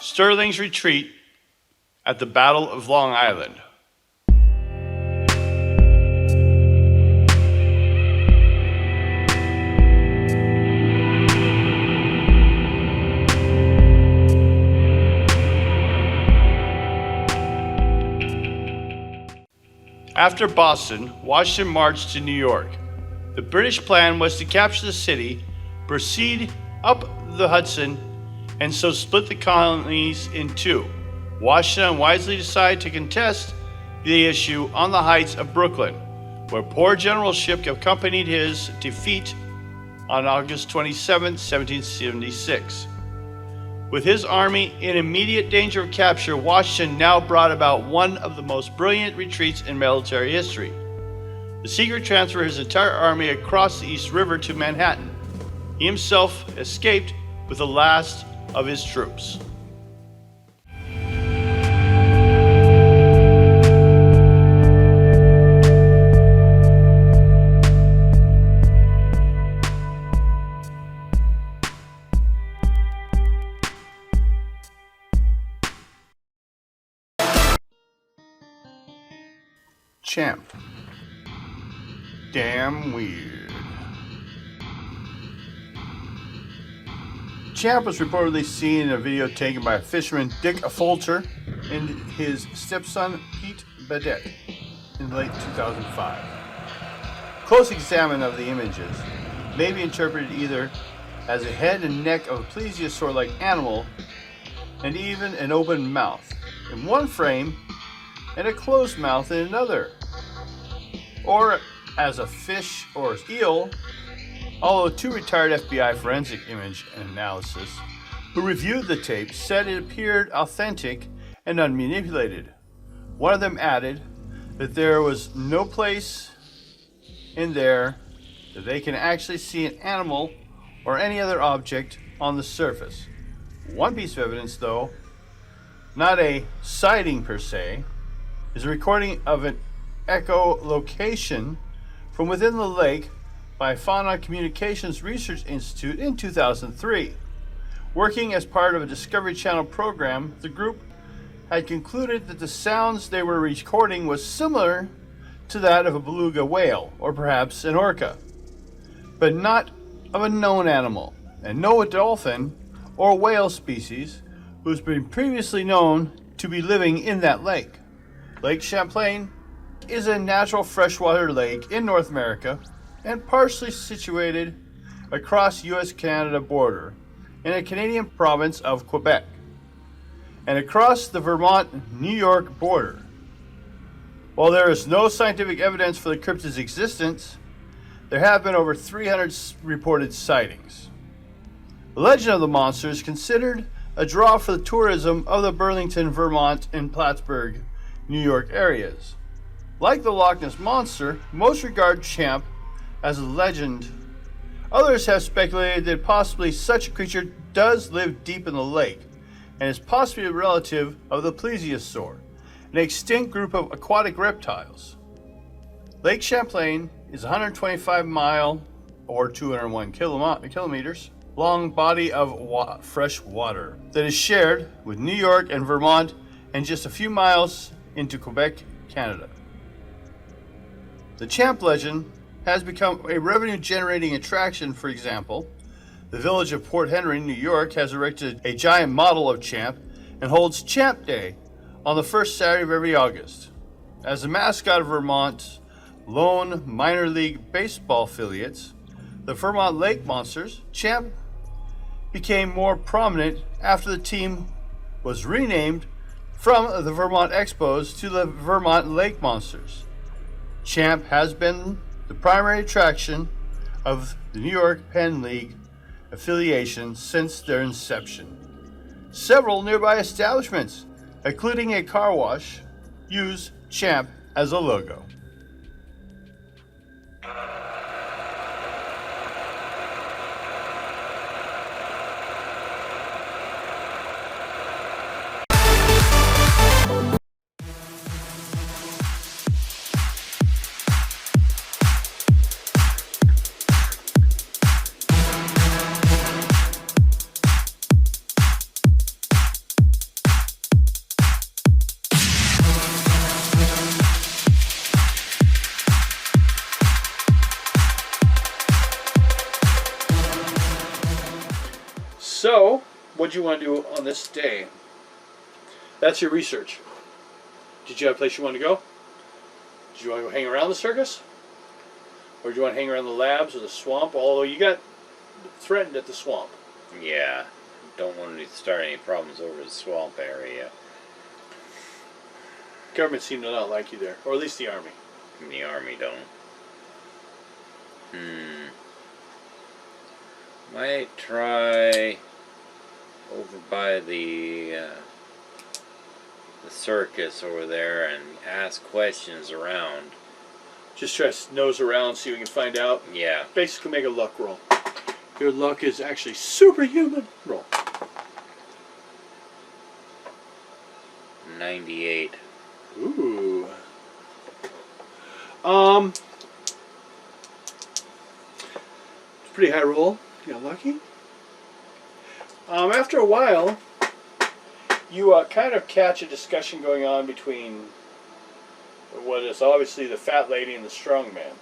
Sterling's retreat at the Battle of Long Island. After Boston, Washington marched to New York. The British plan was to capture the city, proceed up the Hudson, and so split the colonies in two. Washington wisely decided to contest the issue on the heights of Brooklyn, where poor generalship accompanied his defeat on August 27, 1776. With his army in immediate danger of capture, Washington now brought about one of the most brilliant retreats in military history. The secret transfer his entire army across the East River to Manhattan. He himself escaped with the last of his troops. Champ. Damn weird. Champ was reportedly seen in a video taken by fisherman Dick Fulcher and his stepson Pete Badet in late 2005. Close examination of the images may be interpreted either as a head and neck of a plesiosaur-like animal and even an open mouth in one frame and a closed mouth in another, or as a fish or eel, although two retired FBI forensic image analysis who reviewed the tape said it appeared authentic and unmanipulated. One of them added that there was no place in there that they can actually see an animal or any other object on the surface. One piece of evidence, though, not a sighting per se, is a recording of an echolocation from within the lake by Fauna Communications Research Institute in 2003. Working as part of a Discovery Channel program, the group had concluded that the sounds they were recording was similar to that of a beluga whale, or perhaps an orca, but not of a known animal, and no dolphin or whale species who's been previously known to be living in that lake. Lake Champlain is a natural freshwater lake in North America and partially situated across U.S.-Canada border in a Canadian province of Quebec and across the Vermont-New York border. While there is no scientific evidence for the cryptid's existence, there have been over 300 reported sightings. The legend of the monster is considered a draw for the tourism of the Burlington, Vermont, and Plattsburgh, New York areas. Like the Loch Ness Monster, most regard Champ as a legend. Others have speculated that possibly such a creature does live deep in the lake and is possibly a relative of the plesiosaur, an extinct group of aquatic reptiles. Lake Champlain is a 125-mile or 201 kilometers long body of fresh water that is shared with New York and Vermont and just a few miles into Quebec, Canada. The Champ legend has become a revenue-generating attraction. For example, the village of Port Henry, New York, has erected a giant model of Champ and holds Champ Day on the first Saturday of every August. As the mascot of Vermont's lone minor league baseball affiliates, the Vermont Lake Monsters, Champ became more prominent after the team was renamed from the Vermont Expos to the Vermont Lake Monsters. Champ has been the primary attraction of the New York Penn League affiliation since their inception. Several nearby establishments, including a car wash, use Champ as a logo. what do you want to do on this day? That's your research. Did you have a place you want to go? Did you want to go hang around the circus? Or do you want to hang around the labs or the swamp? Although you got threatened at the swamp. Yeah. Don't want to start any problems over the swamp area. Government seemed to not like you there. Or at least the army. The army don't. Might try over by the circus over there and ask questions around. Just try to nose around, see what we can find out. Yeah. Basically make a luck roll. Your luck is actually superhuman. Roll. 98. Ooh. Pretty high roll. You got lucky. After a while, you kind of catch a discussion going on between what is obviously the fat lady and the strong man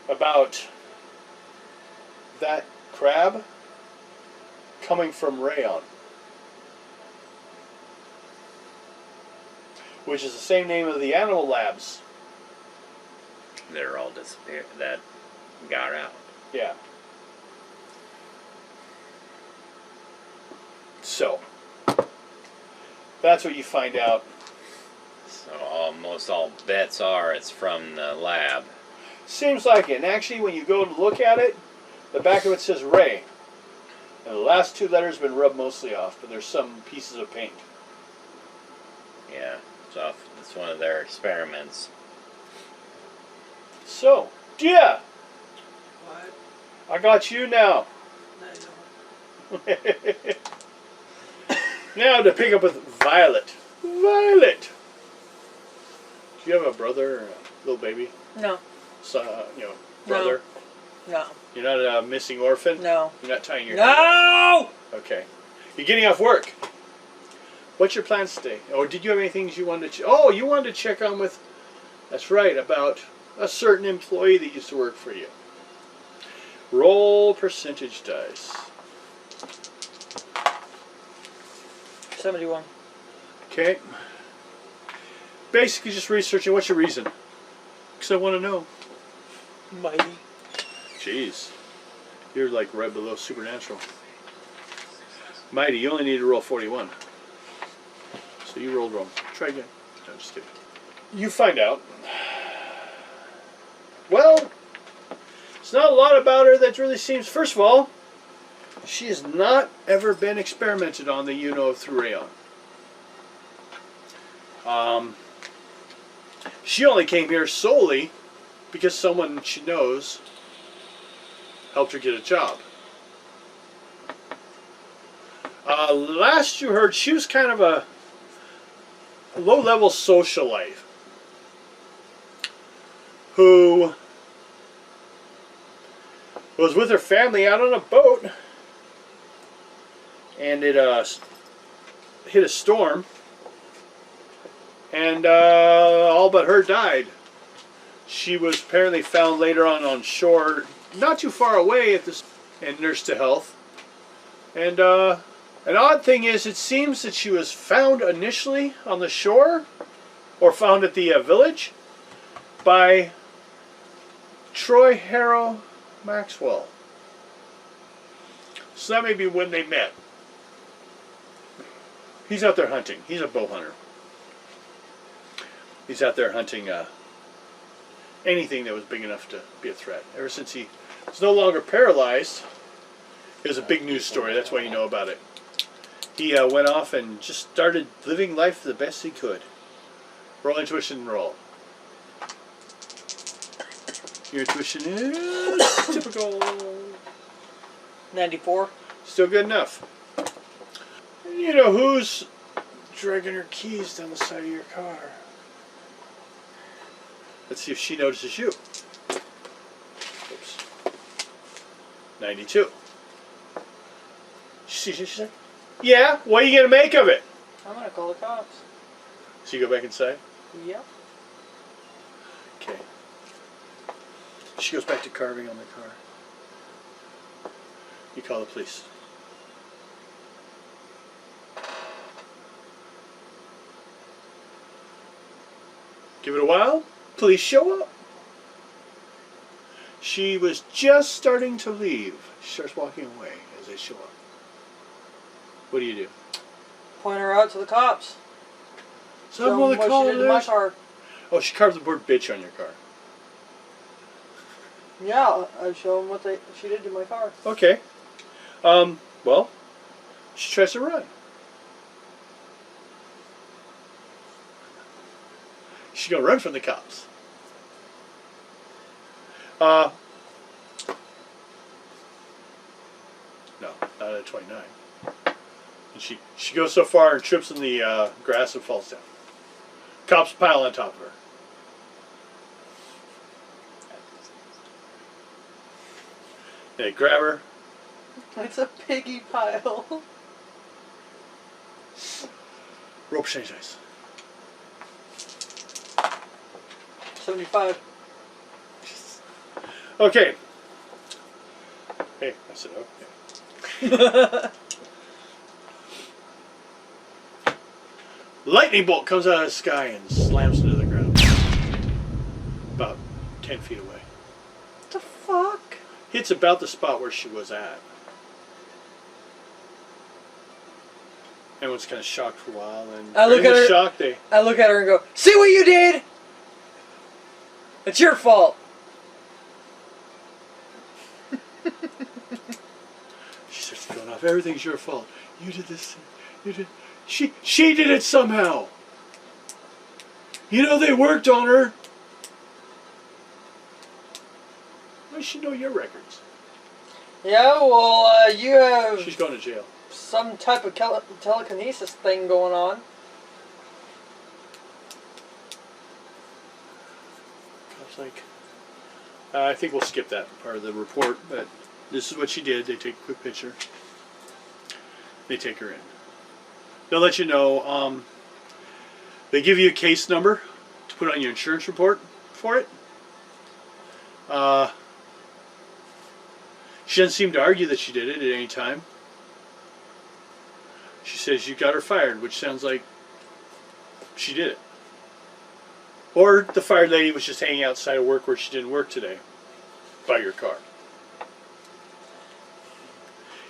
about that crab coming from Rayon, which is the same name of the animal labs. They're all disappeared. That got out. Yeah. So, that's what you find out. So almost all bets are it's from the lab. Seems like it. And actually, when you go to look at it, the back of it says Ray. And the last two letters have been rubbed mostly off, but there's some pieces of paint. Yeah, so it's one of their experiments. So, yeah, What? I got you now. No, you don't. Now to pick up with Violet. Violet! Do you have a brother or a little baby? No. Son, brother? No. You're not a missing orphan? No. You're not tying your hair? No! Okay. You're getting off work. What's your plans today? Or did you have any things you wanted to... Oh, you wanted to check on with... That's right, about a certain employee that used to work for you. Roll percentage dice. 71. Okay. Basically just researching. What's your reason? Because I want to know. Mighty. Jeez. You're like right below supernatural. Mighty, you only need to roll 41. So you rolled wrong. Try again. No, I'm just kidding. You find out. Well, it's not a lot about her that really seems... First of all, she has not ever been experimented on that you know of through Rayon. She only came here solely because someone she knows helped her get a job. Last you heard, she was kind of a low-level socialite who was with her family out on a boat, and it hit a storm, and all but her died. She was apparently found later on shore, not too far away at this, and nursed to health. And an odd thing is, it seems that she was found initially on the shore, or found at the village, by Troy Harrow Maxwell. So that may be when they met. He's out there hunting. He's a bow hunter. He's out there hunting anything that was big enough to be a threat. Ever since he was no longer paralyzed, it was a big news story. That's why you know about it. He went off and just started living life the best he could. Roll intuition and roll. Your intuition is typical. 94. Still good enough. You know who's dragging her keys down the side of your car? Let's see if she notices you. Oops. 92. She's like, yeah, what are you going to make of it? I'm going to call the cops. So you go back inside? Yep. Okay. She goes back to carving on the car. You call the police. Give it a while. Police show up. She was just starting to leave. She starts walking away as they show up. What do you do? Point her out to the cops. Show Someone them what call she did to my this. car. Oh, she carved the word bitch on your car. Yeah, I show them what she did to my car. Okay. Well, she tries to run. She's gonna run from the cops. No, not at 29. And she goes so far and trips in the grass and falls down. Cops pile on top of her. They grab her. It's a piggy pile. Rope change ice. 75. Okay. Hey, I said okay. Lightning bolt comes out of the sky and slams into the ground. About 10 feet away. What the fuck? Hits about the spot where she was at. Everyone's kind of shocked for a while, and I look in at the her- shock, they I look at her and go, "See what you did? It's your fault." she starts going off. Everything's your fault. You did this. You did. She did it somehow. You know they worked on her. Why does she know your records? Yeah, well, you have She's going to jail. some type of telekinesis thing going on. Cop's like, I think we'll skip that part of the report, but this is what she did. They take a quick picture. They take her in. They'll let you know. They give you a case number to put on your insurance report for it. She doesn't seem to argue that she did it at any time. She says you got her fired, which sounds like she did it. Or the fired lady was just hanging outside of work where she didn't work today by your car.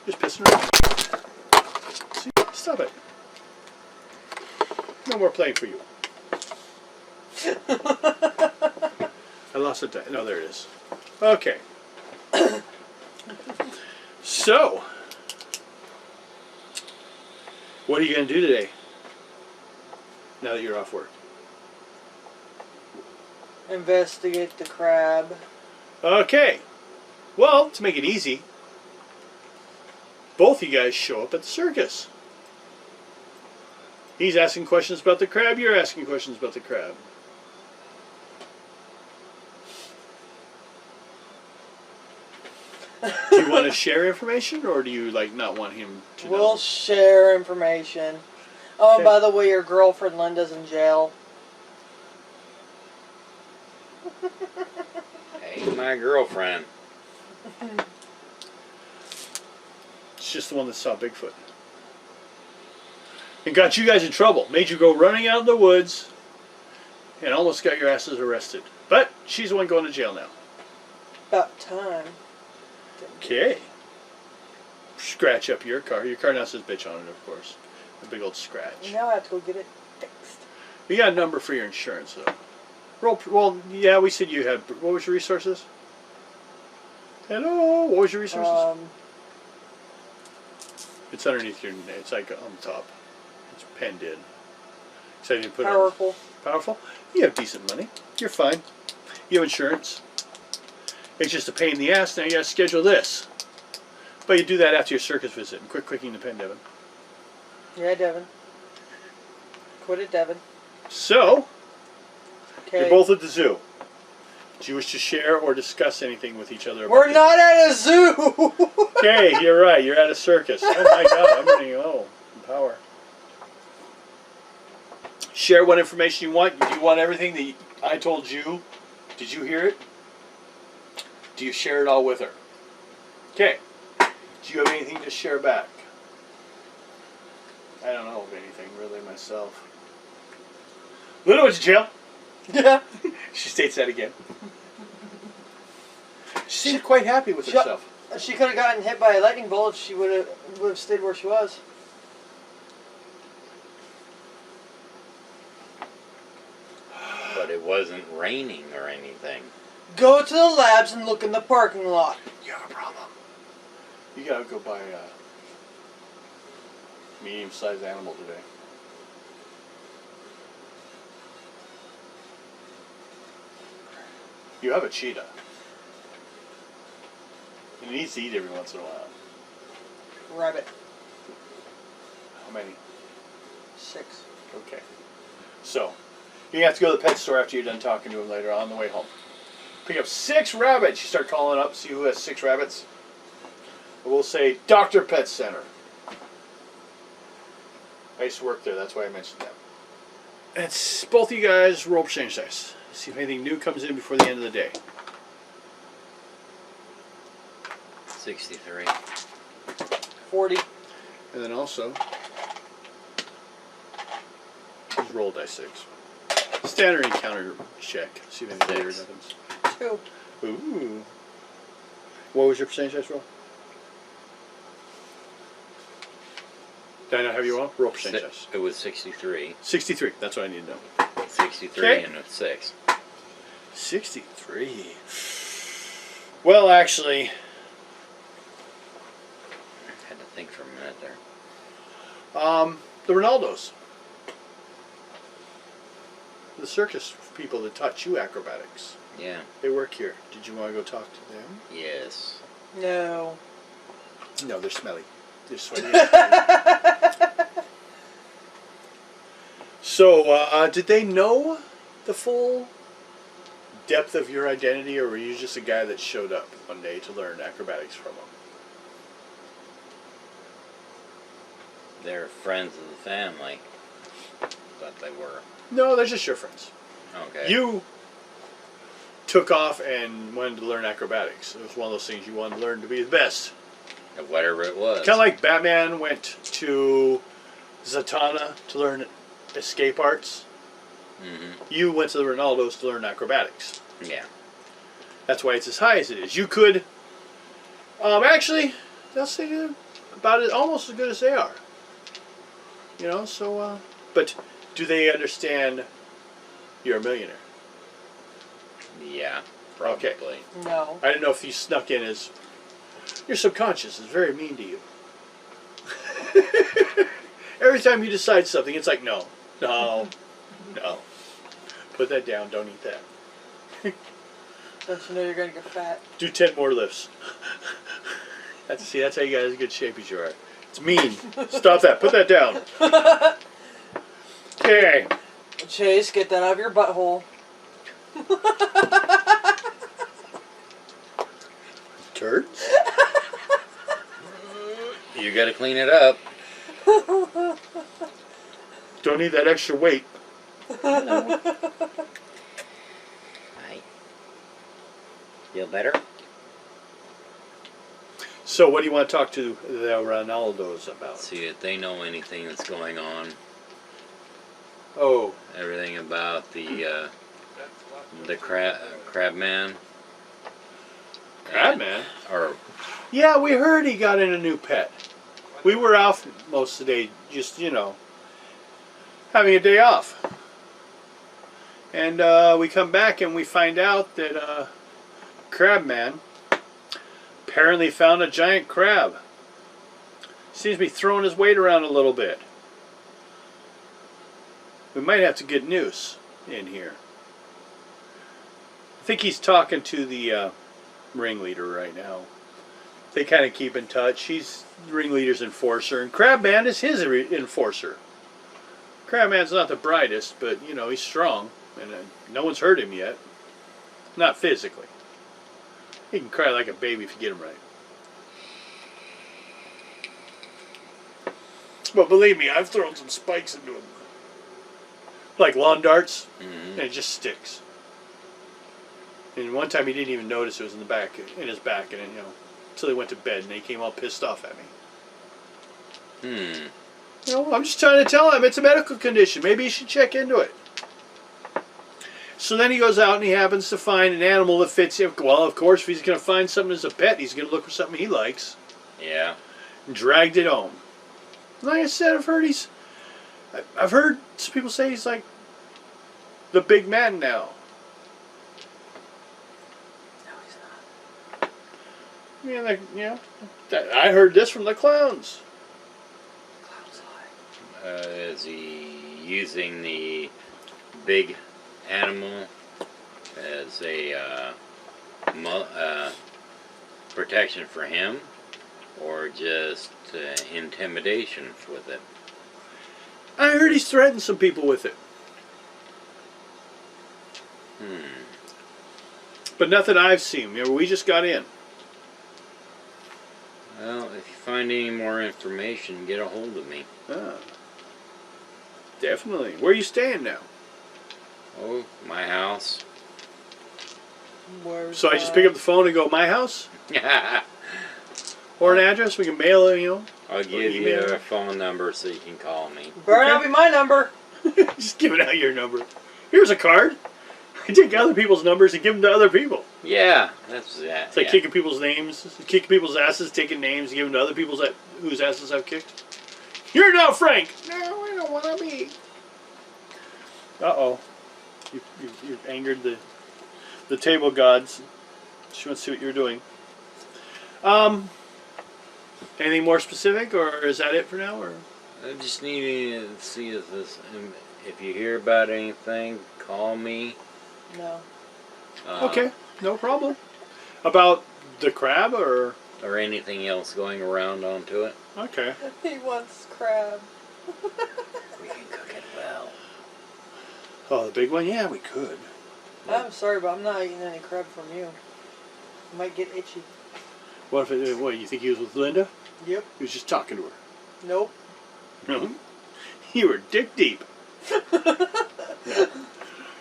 Just pissing her off. See? Stop it. No more playing for you. I lost a die. No, there it is. Okay. So, what are you going to do today? Now that you're off work. Investigate the crab. Okay. Well, to make it easy, both you guys show up at the circus. He's asking questions about the crab, you're asking questions about the crab. Do you want to share information, or do you not want him to We'll know? share information. Oh, Okay. by the way, your girlfriend Linda's in jail. Ain't my girlfriend. It's just the one that saw Bigfoot. And got you guys in trouble. Made you go running out in the woods and almost got your asses arrested. But she's the one going to jail now. About time. Okay. Scratch up your car. Your car now says bitch on it, of course. A big old scratch. Now I have to go get it fixed. We got a number for your insurance, though. Well, yeah, we said you had... What was your resources? Hello? What was your resources? It's underneath your... It's like on the top. It's penned in. So you didn't put Powerful. It on. Powerful? You have decent money. You're fine. You have insurance. It's just a pain in the ass. Now you got to schedule this. But you do that after your circus visit. And quit clicking the pen, Devin. Yeah, Devin. Quit it, Devin. So, Okay. you're both at the zoo. Do you wish to share or discuss anything with each other? About We're the- not at a zoo! Okay, you're right. You're at a circus. Oh my god, I'm running low in power. Share what information you want. Do you want everything that I told you? Did you hear it? Do you share it all with her? Okay. Do you have anything to share back? I don't know of anything really myself. Linda went to jail. Yeah. She states that again. She seemed quite happy with herself. If she could have gotten hit by a lightning bolt, she would have stayed where she was. But it wasn't raining or anything. Go to the labs and look in the parking lot. You have a problem. You gotta go buy a medium-sized animal today. You have a cheetah. It needs to eat every once in a while. Rabbit. How many? 6. Okay. So, you have to go to the pet store after you're done talking to him later on the way home. Pick up 6 rabbits. You start calling up, see who has 6 rabbits. We'll say Dr. Pet Center. I used to work there, that's why I mentioned that. It's both of you guys roll exchange dice. See if anything new comes in before the end of the day. 63. 40. And then also, just roll dice 6. Standard encounter check. See if anything weird happens. 2. Ooh. What was your percentage dice roll? Did I not have you on? Roll percentage dice. It was 63. 63. That's what I need to know. 63 Okay. and a 6. 63. Well, actually, Had to think for a minute there. the Ronaldos. The circus people that taught you acrobatics. Yeah. They work here. Did you want to go talk to them? Yes. No. No, they're smelly. They're sweaty. So, did they know the full depth of your identity, or were you just a guy that showed up one day to learn acrobatics from them? They're friends of the family. Thought they were. No, they're just your friends. Okay. You took off and wanted to learn acrobatics. It was one of those things you wanted to learn to be the best. Whatever it was. Kind of like Batman went to Zatanna to learn escape arts. Mm-hmm. You went to the Ronaldos to learn acrobatics. Yeah. That's why it's as high as it is. You could, actually, they'll say you're about it, almost as good as they are. You know, so, but do they understand you're a millionaire? Yeah. Probably. Okay. No. I didn't know if you snuck in as, your subconscious is very mean to you. Every time you decide something, it's like, no. Put that down, don't eat that. Don't you know you're going to get fat? Do 10 more lifts. That's how you guys in good shape as you are. It's mean. Stop that. Put that down. Okay. Chase, get that out of your butthole. Turds? You gotta clean it up. Don't need that extra weight. Hi. Feel better? So what do you want to talk to the Ronaldos about? See if they know anything that's going on. Oh. Everything about the crab man. Crab man? Or Yeah, we heard he got in a new pet. We were out most of the day, just, having a day off. And we come back and we find out that Crab Man apparently found a giant crab. Seems to be throwing his weight around a little bit. We might have to get Noose in here. I think he's talking to the ringleader right now. They kind of keep in touch. He's the ringleader's enforcer, and Crabman is his enforcer. Crabman's not the brightest, but he's strong, and no one's hurt him yet. Not physically. He can cry like a baby if you get him right. But believe me, I've thrown some spikes into him, like lawn darts, and it just sticks. And one time he didn't even notice it was in his back, and until he went to bed, and he came all pissed off at me. I'm just trying to tell him it's a medical condition. Maybe you should check into it. So then he goes out and he happens to find an animal that fits him. Well, of course, if he's going to find something as a pet, he's going to look for something he likes. Yeah. And dragged it home. Like I said, I've heard some people say he's like the big man now. No, he's not. I mean, like, you know, I heard this from the clowns. Clown's lie. Is he using the big animal as a protection for him, or just intimidation with it? I heard he's threatened some people with it. But nothing I've seen. You know, we just got in. Well, if you find any more information, get a hold of me. Ah. Definitely. Where are you staying now? Oh, my house. Where's So I just pick up the phone and go, my house? Or an address? We can mail it, you know? I'll give you email. a phone number so you can call me. Better not be my number. Just giving out your number. Here's a card. I take other people's numbers and give them to other people. Yeah, that's that. It's like yeah. kicking people's names, kicking people's asses, taking names, giving to other people's whose asses I've kicked. You're not Frank. No, I don't want to be. Uh-oh. You've angered the table gods. She wants to see what you're doing. Anything more specific, or is that it for now? Or I just need to see if you hear about anything, call me. No. okay, no problem. About the crab, or Or anything else going around onto it. okay. He wants crab. We can cook it well. Oh, the big one? Yeah, we could. I'm sorry, but I'm not eating any crab from you. I might get itchy. What if what? You think he was with Linda? Yep. He was just talking to her. Nope. No. You were dick deep. No.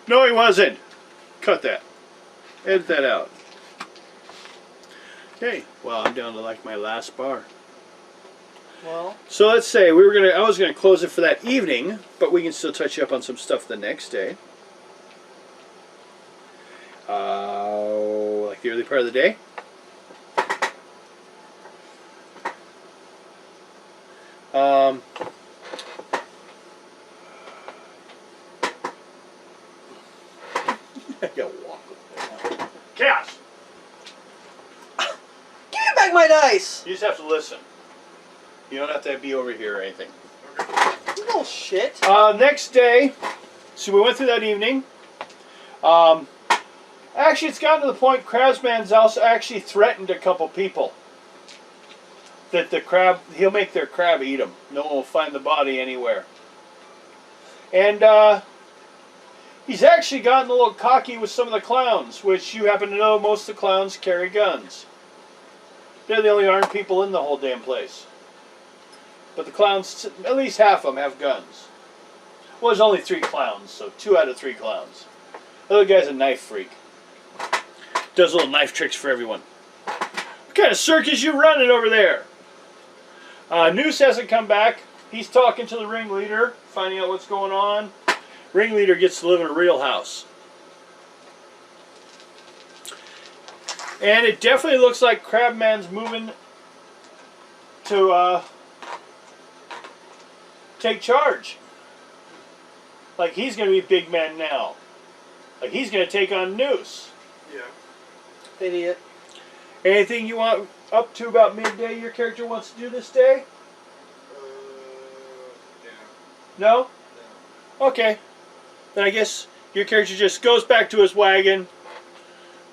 No, he wasn't. Cut that. Edit that out. Okay. Well, I'm down to like my last bar. Well, So let's say I was gonna close it for that evening, but we can still touch up on some stuff the next day. Like the early part of the day. I gotta walk with it now. Chaos! give me back my dice. You just have to listen. You don't have to be over here or anything. No shit. Next day, so we went through that evening. Actually, it's gotten to the point Crabsman's also actually threatened a couple people. That the crab, he'll make their crab eat them. No one will find the body anywhere. And he's actually gotten a little cocky with some of the clowns, which you happen to know most of the clowns carry guns. They're the only armed people in the whole damn place. But the clowns, at least half of them have guns. Well, there's only 3 clowns, so 2 out of 3 clowns. The other guy's a knife freak. Does little knife tricks for everyone. What kind of circus you running over there? Noose hasn't come back. He's talking to the ringleader, finding out what's going on. Ringleader gets to live in a real house. And it definitely looks like Crabman's moving to take charge. Like he's going to be big man now. Like he's going to take on Noose. Yeah. Idiot. Anything you want up to about midday your character wants to do this day? Yeah. No? No. Okay. Then I guess your character just goes back to his wagon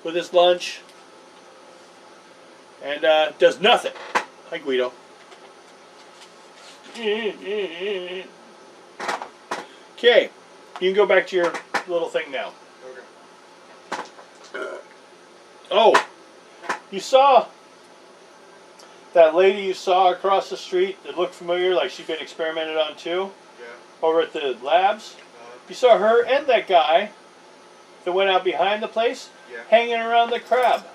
with his lunch and does nothing. Hi, Guido. Okay. You can go back to your little thing now. Okay. Oh, you saw that lady you saw across the street that looked familiar, like she'd been experimented on too, Yeah. over at the labs? You saw her and that guy that went out behind the place Yeah. hanging around the crab.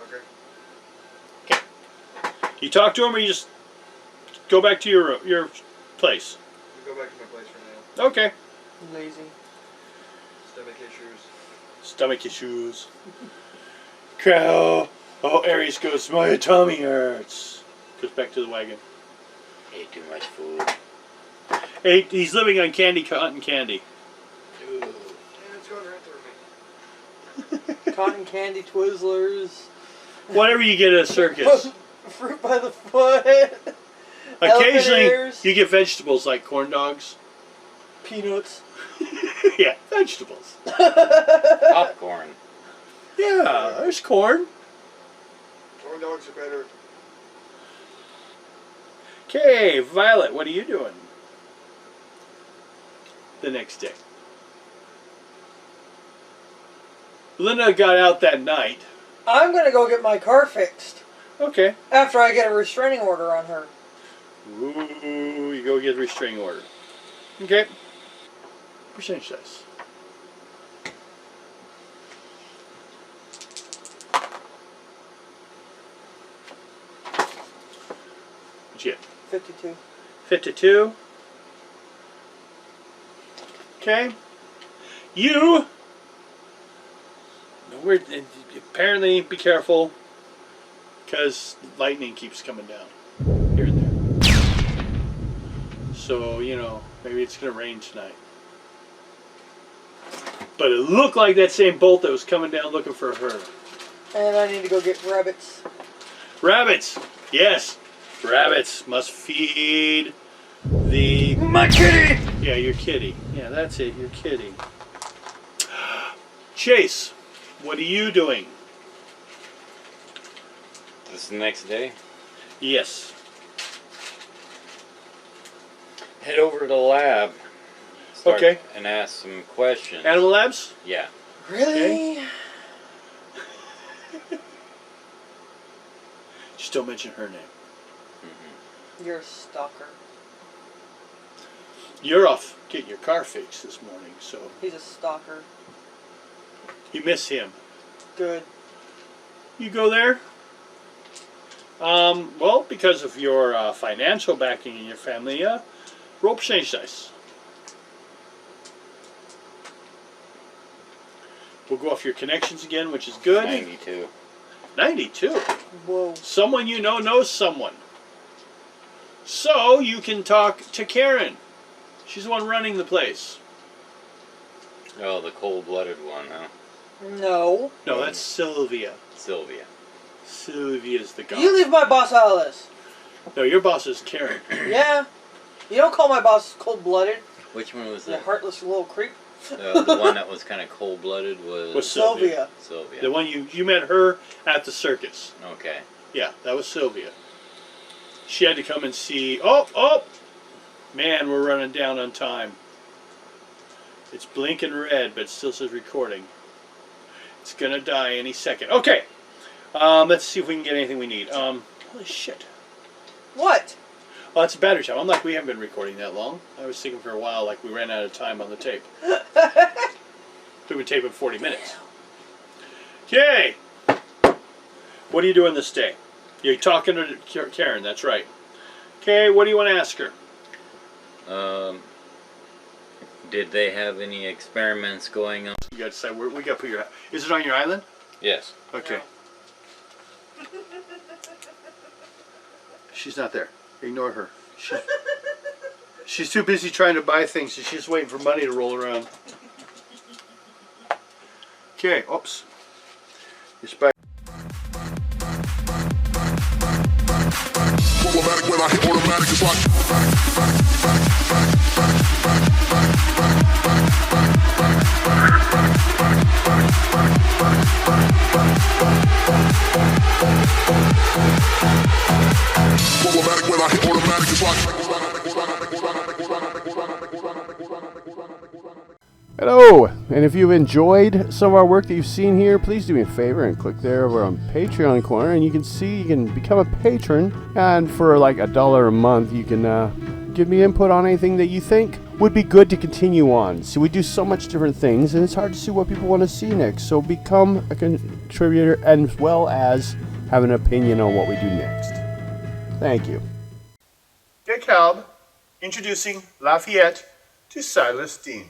Okay. You talk to him or you just go back to your place? We'll go back to my place for now. Okay. Lazy. Stomach issues. Stomach issues. Crow. Oh, Aries goes, my tummy hurts. Goes back to the wagon. Ate too much food. He's living on cotton candy. Ooh. It's going right through me. Cotton candy, Twizzlers. Whatever you get at a circus. Fruit by the foot. Occasionally, ears. you get vegetables like corn dogs. Peanuts. Yeah, vegetables. Popcorn. Yeah, there's corn. Corn dogs are better. Okay, Violet, what are you doing the next day? Linda got out that night. I'm gonna go get my car fixed Okay. after I get a restraining order on her. Ooh, you go get a restraining order. Okay. Percentage dice. What'd you get? 52. 52. Okay. You. We're apparently be careful because lightning keeps coming down here and there. So, you know, maybe it's going to rain tonight. But it looked like that same bolt that was coming down looking for her. And I need to go get rabbits. Rabbits! Yes! Rabbits must feed the... My kitty! Yeah, your kitty. Yeah, that's it, your kitty. Chase, what are you doing? This is the next day. Yes. Head over to the lab. Start Okay. And ask some questions. Animal Labs? Yeah. Really? Just don't mention her name. You're a stalker. You're off getting your car fixed this morning, so He's a stalker. you miss him. Good. You go there? Well, because of your financial backing in your family, roll percentage dice. We'll go off your connections again, which is good. 92. 92. Whoa. Someone you know knows someone. So you can talk to Karen. She's the one running the place. Oh, the cold-blooded one, huh? No. No, that's Sylvia. Sylvia. Sylvia's the guy. You leave my boss out of this. No, your boss is Karen. Yeah. You don't call my boss cold-blooded. Which one was You that? heartless little creep. The one that was kind of cold-blooded was Was Sylvia. Sylvia. Sylvia. The one you met her at the circus. Okay. Yeah, that was Sylvia. She had to come and see. Oh! Man, we're running down on time. It's blinking red, but it still says recording. It's gonna die any second. Okay. Let's see if we can get anything we need. Holy shit. What? Oh, it's battery time. I'm like, we haven't been recording that long. I was thinking for a while like we ran out of time on the tape. We've been taping 40 minutes. Okay. What are you doing this day? You're talking to Karen, that's right. Okay, what do you want to ask her? Did they have any experiments going on? You got to decide where we got to put your... Is it on your island? Yes. Okay. She's not there. Ignore her. She's too busy trying to buy things, so she's waiting for money to roll around. Okay, oops. It's back. Problematic when I hit automatic, it's like problematic when I hit automatic, it's like Hello, and if you've enjoyed some of our work that you've seen here, please do me a favor and click there over on Patreon corner, and you can see you can become a patron, and for like $1 a month you can give me input on anything that you think would be good to continue on. So we do so much different things, and it's hard to see what people want to see next, so become a contributor as well as have an opinion on what we do next. Thank you. DeKalb introducing Lafayette to Silas Dean.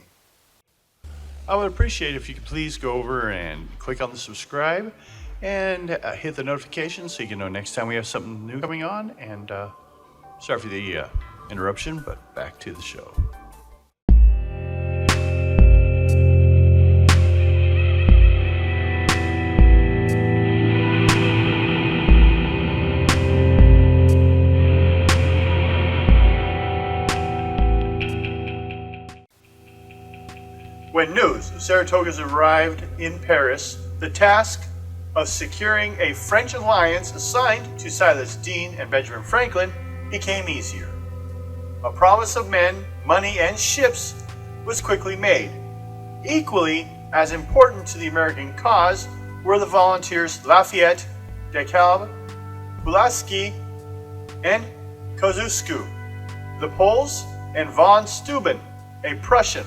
I would appreciate if you could please go over and click on the subscribe and hit the notification so you can know next time we have something new coming on. And sorry for the interruption, but back to the show. When news of Saratoga's arrived in Paris, the task of securing a French alliance assigned to Silas Deane and Benjamin Franklin became easier. A promise of men, money, and ships was quickly made. Equally as important to the American cause were the volunteers Lafayette, DeKalb, Pulaski, and Kosciuszko, the Poles, and von Steuben, a Prussian.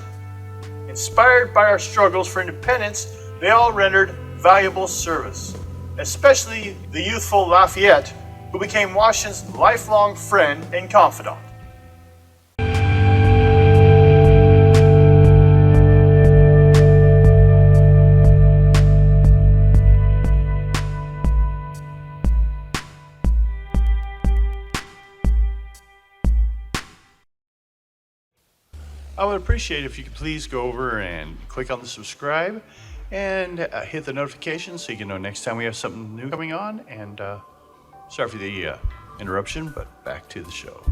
Inspired by our struggles for independence, they all rendered valuable service, especially the youthful Lafayette, who became Washington's lifelong friend and confidant. I would appreciate if you could please go over and click on the subscribe and hit the notification so you can know next time we have something new coming on. And sorry for the interruption, but back to the show.